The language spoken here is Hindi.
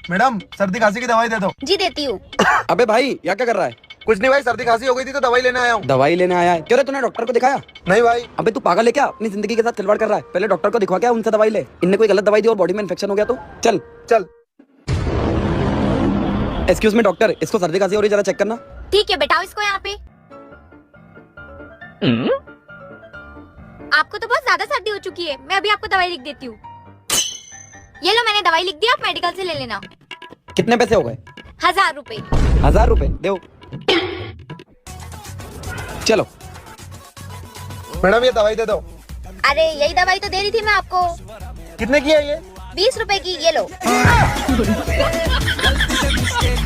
मैडम सर्दी खांसी की दवाई दे दो। जी देती हूँ। अबे भाई यहाँ क्या कर रहा है? कुछ नहीं भाई, सर्दी खांसी हो गई थी तो दवाई लेने आया हूँ। दवाई लेने आया है? क्यों रे, तूने डॉक्टर को दिखाया? नहीं भाई। अबे तू पागल है क्या? अपनी जिंदगी के साथ खिलवाड़ कर रहा है। पहले डॉक्टर को दिखवा के उनसे दवाई ले। इनने कोई गलत दवाई दी और बॉडी में इन्फेक्शन हो गया तो चल चल। एक्सक्यूज मी डॉक्टर, इसको सर्दी खांसी हो रही है, जरा चेक करना। ठीक है, बैठाओ इसको यहाँ पे। आपको तो बहुत ज्यादा सर्दी हो चुकी है, मैं अभी आपको दवाई लिख देती हूँ। ये लो, मैंने दवाई लिख दी, आप मेडिकल से ले लेना। कितने पैसे हो गए? 1000 रुपए। 1000 रुपए दो। चलो। मैडम ये दवाई दे दो। अरे यही दवाई तो दे रही थी मैं आपको। कितने की है ये? 20 रुपए की, ये लो।